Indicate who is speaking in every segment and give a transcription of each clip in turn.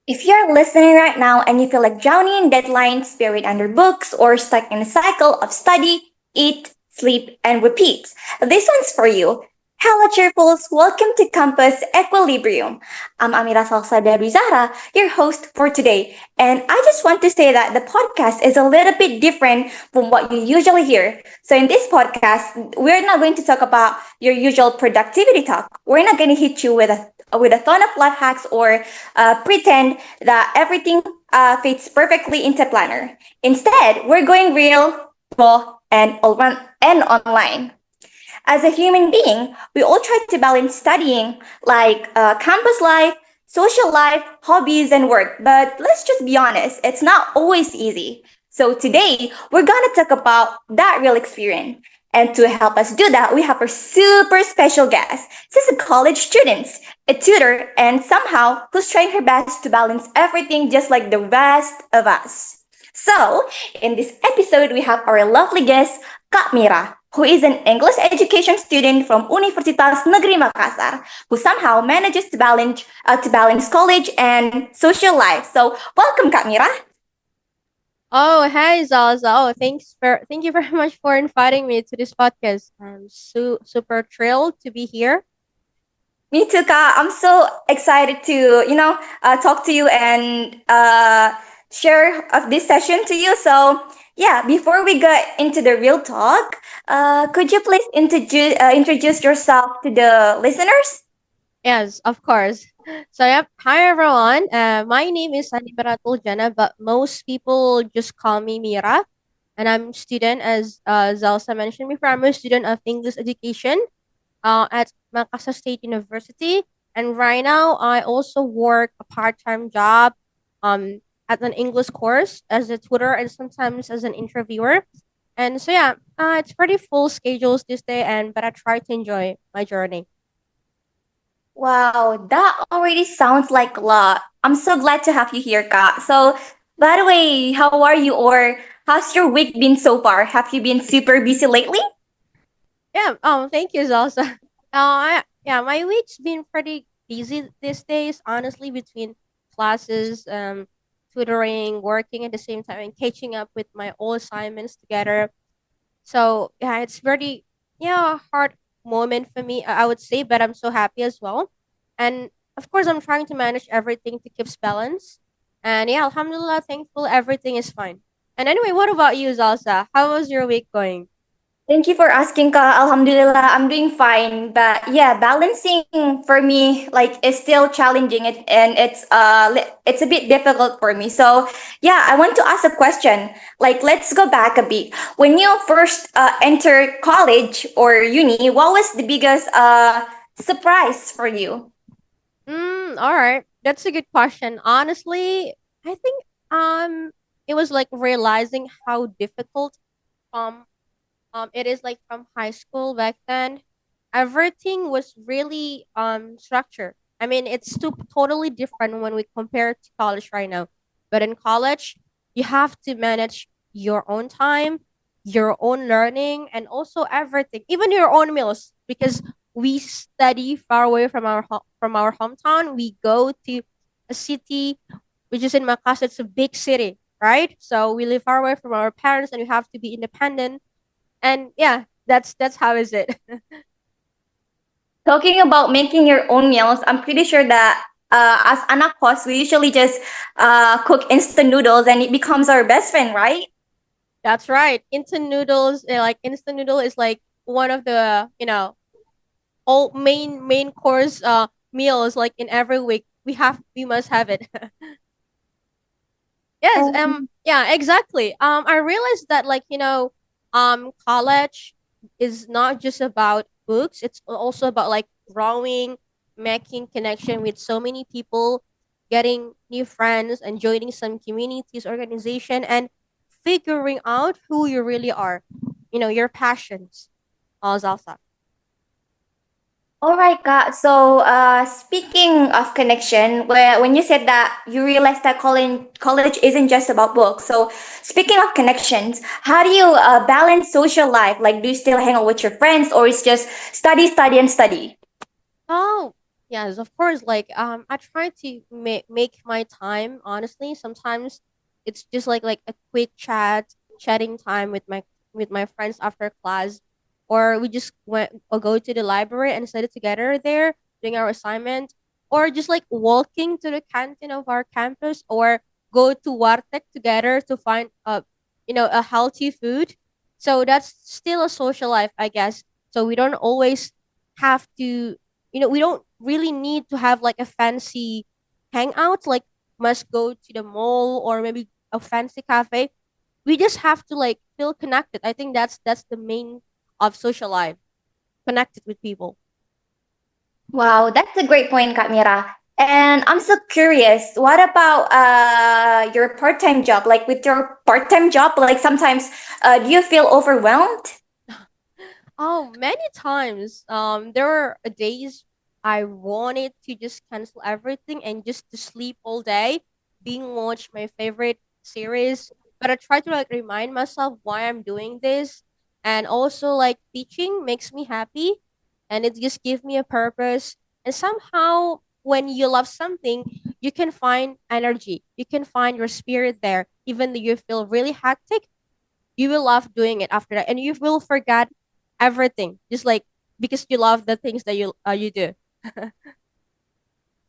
Speaker 1: If you're listening right now and you feel like drowning in deadlines, buried under books, or stuck in a cycle of study, eat, sleep, and repeat, this one's for you. Hello, cheerfuls. Welcome to Campus Equilibrium. I'm AMIRAH ZAHRA, your host for today. And I just want to say that the podcast is a little bit different from what you usually hear. So in this podcast, we're not going to talk about your usual productivity talk. We're not going to hit you with a ton of life hacks or pretend that everything fits perfectly into planner. Instead, we're going real, raw, and online. As a human being, we all try to balance studying, like campus life, social life, hobbies, and work. But let's just be honest, it's not always easy. So today, we're gonna talk about that real experience. And to help us do that, we have our super special guest. She's a college student, a tutor, and somehow who's trying her best to balance everything just like the rest of us. So, in this episode, we have our lovely guest, Kak Mira, who is an English education student from Universitas Negeri Makassar, who somehow manages to balance college and social life. So, welcome, Kak Mira.
Speaker 2: Oh, hi Zalza. Thank you very much for inviting me to this podcast. I'm super thrilled to be here.
Speaker 1: Me too, Kak. I'm so excited to talk to you and share of this session to you. So, yeah, before we get into the real talk, could you please introduce yourself to the listeners?
Speaker 2: Yes, of course. So yep, hi everyone. My name is Andi Jannah, but most people just call me Mira, and I'm student as Zalsa mentioned before. I'm a student of English education at Makassar State University. And right now, I also work a part-time job at an English course as a tutor and sometimes as an interviewer. And so, yeah, it's pretty full schedules this day, but I try to enjoy my journey.
Speaker 1: Wow, that already sounds like a lot. I'm so glad to have you here, Kak. So, by the way, how are you or how's your week been so far? Have you been super busy lately?
Speaker 2: Yeah, thank you, Zelsa. Yeah, my week's been pretty busy these days, honestly, between classes, tutoring, working at the same time, and catching up with my old assignments together. So yeah, it's very hard moment for me, I would say, but I'm so happy as well. And of course, I'm trying to manage everything to keep balance. And yeah, Alhamdulillah, thankful everything is fine. And anyway, what about you, Zalsa? How was your week going?
Speaker 1: Thank you for asking, Ka. Alhamdulillah, I'm doing fine. But yeah, balancing for me like is still challenging it and it's a bit difficult for me. So yeah, I want to ask a question. Like let's go back a bit. When you first entered college or uni, what was the biggest surprise for you?
Speaker 2: All right. That's a good question. Honestly, I think it was like realizing how difficult um it is like from high school back then. Everything was really structured. I mean, it's totally different when we compare it to college right now. But in college, you have to manage your own time, your own learning, and also everything, even your own meals, because we study far away from our hometown. We go to a city, which is in Makassar. It's a big city, right? So we live far away from our parents, and we have to be independent. And yeah, that's how is it.
Speaker 1: Talking about making your own meals, I'm pretty sure that as anak kos, we usually just cook instant noodles and it becomes our best friend, right?
Speaker 2: That's right. Instant noodles, like instant noodle is like one of the all main course meals like in every week. We must have it. Yes, yeah, exactly. I realized that like, college is not just about books, it's also about like growing, making connection with so many people, getting new friends and joining some communities, organization and figuring out who you really are. Your passions. Zalsa.
Speaker 1: All right, Kak. So, speaking of connection, when you said that you realized that college isn't just about books. So, speaking of connections, how do you balance social life? Like, do you still hang out with your friends, or it's just study, study, and study?
Speaker 2: Oh. Yes, of course. Like, I try to make my time. Honestly, sometimes it's just like a quick chatting time with my friends after class, or we just went or go to the library and study together there doing our assignment, or just like walking to the canteen of our campus, or go to Wartec together to find a healthy food. So that's still a social life, I guess. So we don't always have to, we don't really need to have like a fancy hangout, like must go to the mall or maybe a fancy cafe. We just have to like feel connected. I think that's the main of social life, connected with people.
Speaker 1: Wow, that's a great point, Kamira. And I'm so curious, what about your part-time job? Like with your part-time job, like sometimes do you feel overwhelmed?
Speaker 2: Oh, many times. There were days I wanted to just cancel everything and just to sleep all day, being watch my favorite series. But I try to like remind myself why I'm doing this, and also like teaching makes me happy, and it just gives me a purpose. And somehow, when you love something, you can find energy. You can find your spirit there, even though you feel really hectic, you will love doing it after that, and you will forget everything just like because you love the things that you do.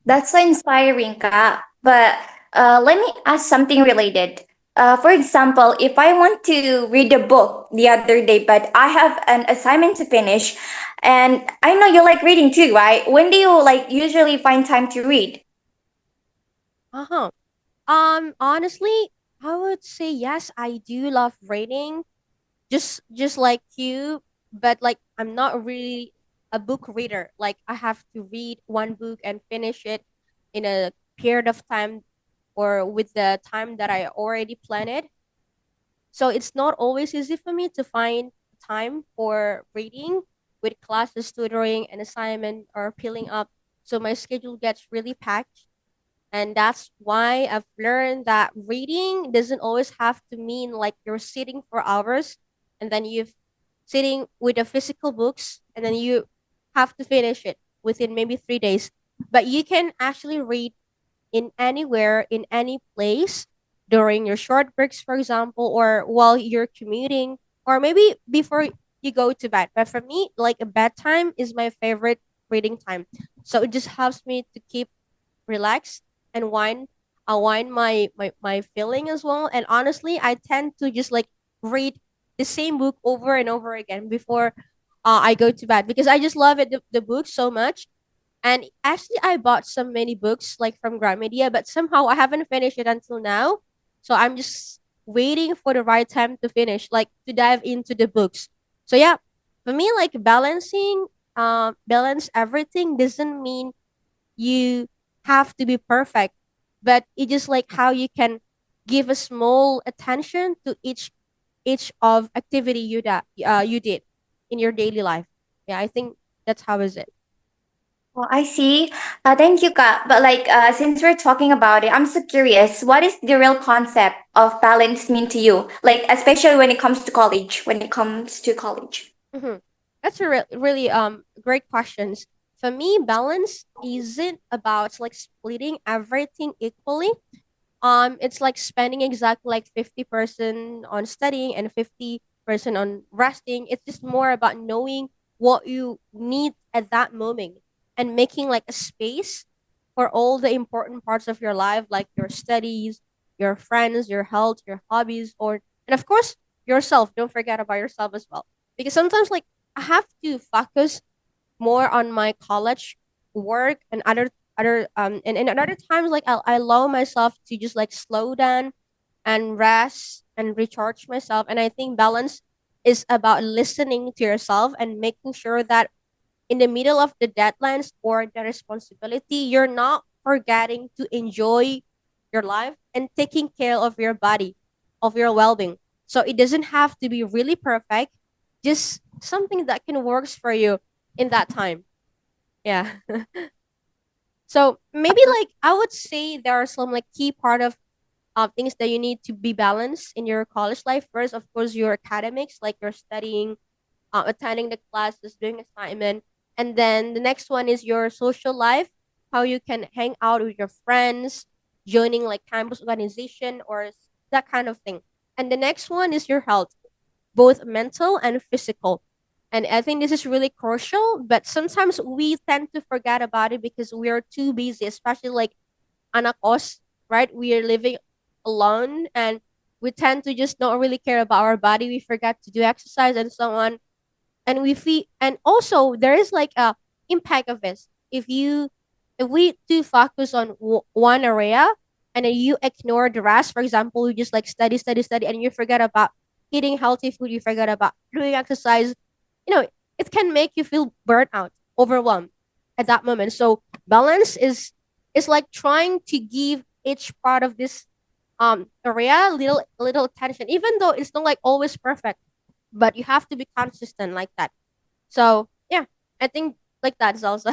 Speaker 1: That's so inspiring, Ka. But let me ask something related. For example, if I want to read a book the other day, but I have an assignment to finish, and I know you like reading too, right? When do you like usually find time to read?
Speaker 2: Uh-huh. Honestly, I would say yes, I do love reading, just like you, but like I'm not really a book reader. Like I have to read one book and finish it in a period of time or with the time that I already planned. So it's not always easy for me to find time for reading with classes, tutoring, and assignment or peeling up. So my schedule gets really packed. And that's why I've learned that reading doesn't always have to mean like you're sitting for hours and then you're sitting with the physical books and then you have to finish it within maybe 3 days. But you can actually read in anywhere, in any place, during your short breaks, for example, or while you're commuting, or maybe before you go to bed. But for me, like a bedtime is my favorite reading time. So it just helps me to keep relaxed and wind my feeling as well. And honestly, I tend to just like read the same book over and over again before I go to bed because I just love it, the book so much. And actually, I bought so many books like from Gramedia, but somehow I haven't finished it until now. So I'm just waiting for the right time to finish, like to dive into the books. So yeah, for me, like balance everything doesn't mean you have to be perfect, but it's just like how you can give a small attention to each of activity you did in your daily life. Yeah, I think that's how is it.
Speaker 1: Well, I see. Thank you, Ka. But like, since we're talking about it, I'm so curious. What is the real concept of balance mean to you? Like, especially when it comes to college. When it comes to college.
Speaker 2: Hmm. That's a really great questions. For me, balance isn't about like splitting everything equally. It's like spending exactly like 50% on studying and 50% on resting. It's just more about knowing what you need at that moment and making like a space for all the important parts of your life, like your studies, your friends, your health, your hobbies, or and of course yourself. Don't forget about yourself as well. Because sometimes like I have to focus more on my college work and and other times like I allow myself to just like slow down and rest and recharge myself. And I think balance is about listening to yourself and making sure that in the middle of the deadlines or the responsibility, you're not forgetting to enjoy your life and taking care of your body, of your well-being. So it doesn't have to be really perfect, just something that can works for you in that time. Yeah. So maybe like I would say there are some like key part of things that you need to be balanced in your college life. First, of course, your academics, like you're studying, attending the classes, doing assignment. And then the next one is your social life, how you can hang out with your friends, joining like campus organization or that kind of thing. And the next one is your health, both mental and physical. And I think this is really crucial, but sometimes we tend to forget about it because we are too busy, especially like anak kos, right? We are living alone and we tend to just not really care about our body. We forget to do exercise and so on. And we feel, and also there is like a impact of this. If we do focus on one area and then you ignore the rest, for example, you just like study, study, study, and you forget about eating healthy food, you forget about doing exercise, it can make you feel burnt out, overwhelmed at that moment. So balance is like trying to give each part of this area little attention, even though it's not like always perfect, but you have to be consistent like that. So yeah, I think like that is also.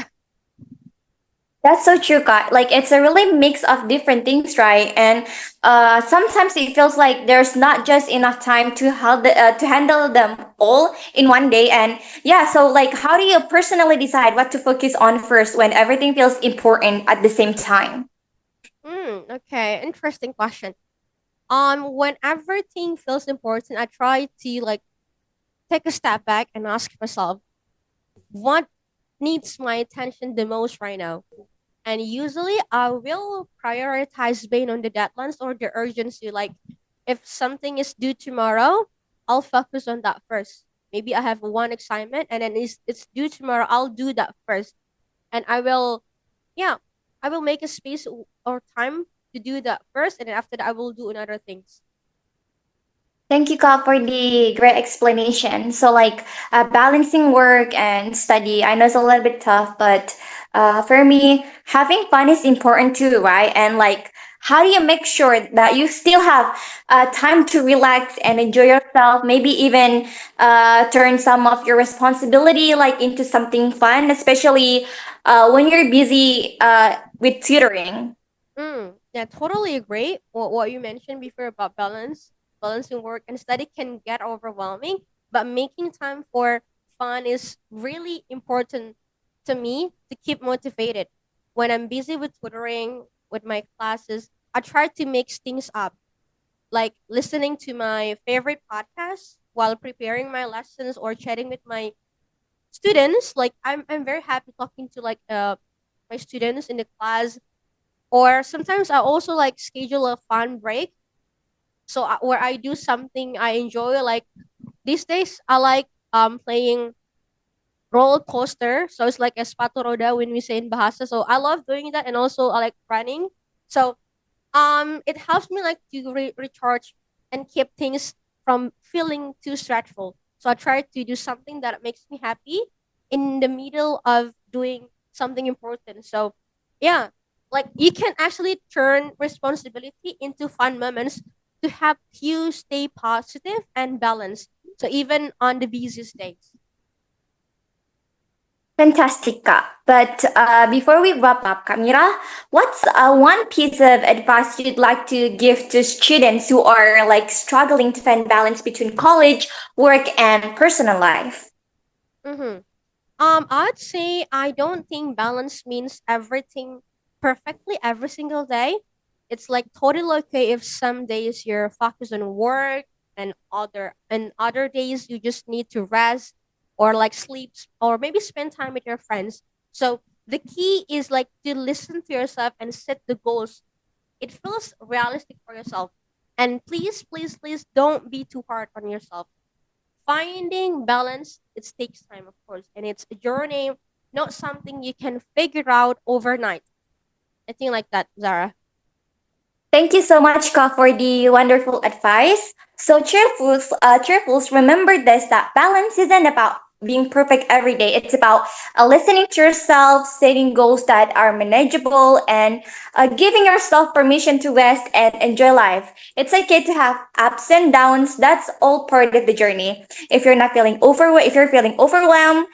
Speaker 1: That's so true, Kat. Like it's a really mix of different things, right? And sometimes it feels like there's not just enough time to handle them all in one day. And yeah, so like, how do you personally decide what to focus on first when everything feels important at the same time?
Speaker 2: Okay, interesting question. When everything feels important, I try to like take a step back and ask myself, what needs my attention the most right now? And usually I will prioritize based on the deadlines or the urgency. Like if something is due tomorrow, I'll focus on that first. Maybe I have one assignment and then it's due tomorrow, I'll do that first. And yeah, I will make a space or time to do that first. And then after that, I will do another things.
Speaker 1: Thank you, Ka, for the great explanation. So, like, balancing work and study, I know it's a little bit tough, but for me, having fun is important too, right? And, like, how do you make sure that you still have time to relax and enjoy yourself? Maybe even turn some of your responsibility, like, into something fun, especially when you're busy with tutoring.
Speaker 2: Yeah, totally agree. What you mentioned before about balancing work and study can get overwhelming, but making time for fun is really important to me to keep motivated. When I'm busy with tutoring, with my classes, I try to mix things up, like listening to my favorite podcasts while preparing my lessons or chatting with my students. Like I'm very happy talking to like my students in the class, or sometimes I also like schedule a fun break. So where I do something I enjoy. Like these days, I like playing roller coaster. So it's like a sepatu roda when we say in Bahasa. So I love doing that, and also I like running. So it helps me like to recharge and keep things from feeling too stressful. So I try to do something that makes me happy in the middle of doing something important. So yeah, like you can actually turn responsibility into fun moments to help you stay positive and balanced. So even on the busiest days.
Speaker 1: Fantastic, Kak. But before we wrap up, Kamira, what's one piece of advice you'd like to give to students who are like struggling to find balance between college, work, and personal life?
Speaker 2: Mm-hmm. I'd say I don't think balance means everything perfectly every single day. It's like totally okay if some days you're focused on work and other days you just need to rest or like sleep or maybe spend time with your friends. So the key is like to listen to yourself and set the goals. It feels realistic for yourself. And please, please, please don't be too hard on yourself. Finding balance, it takes time, of course, and it's a journey, not something you can figure out overnight. I think like that, Zara.
Speaker 1: Thank you so much, Ka, for the wonderful advice. So, cheerfuls, remember this, that balance isn't about being perfect every day. It's about listening to yourself, setting goals that are manageable, and giving yourself permission to rest and enjoy life. It's okay to have ups and downs. That's all part of the journey. If you're feeling overwhelmed,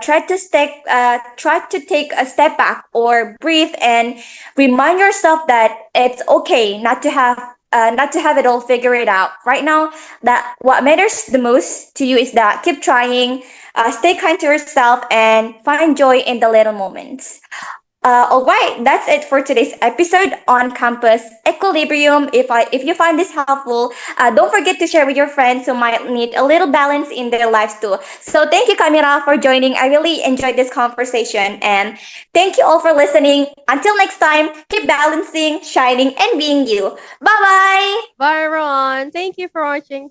Speaker 1: try to take a step back or breathe and remind yourself that it's okay not to have it all figured out right now. That what matters the most to you is that keep trying, Stay kind to yourself and find joy in the little moments. All right, that's it for today's episode on Campus Equilibrium. If you find this helpful, don't forget to share with your friends who might need a little balance in their lives too. So thank you, Kamira, for joining. I really enjoyed this conversation, and thank you all for listening. Until next time, keep balancing, shining, and being you. Bye bye.
Speaker 2: Bye, everyone. Thank you for watching.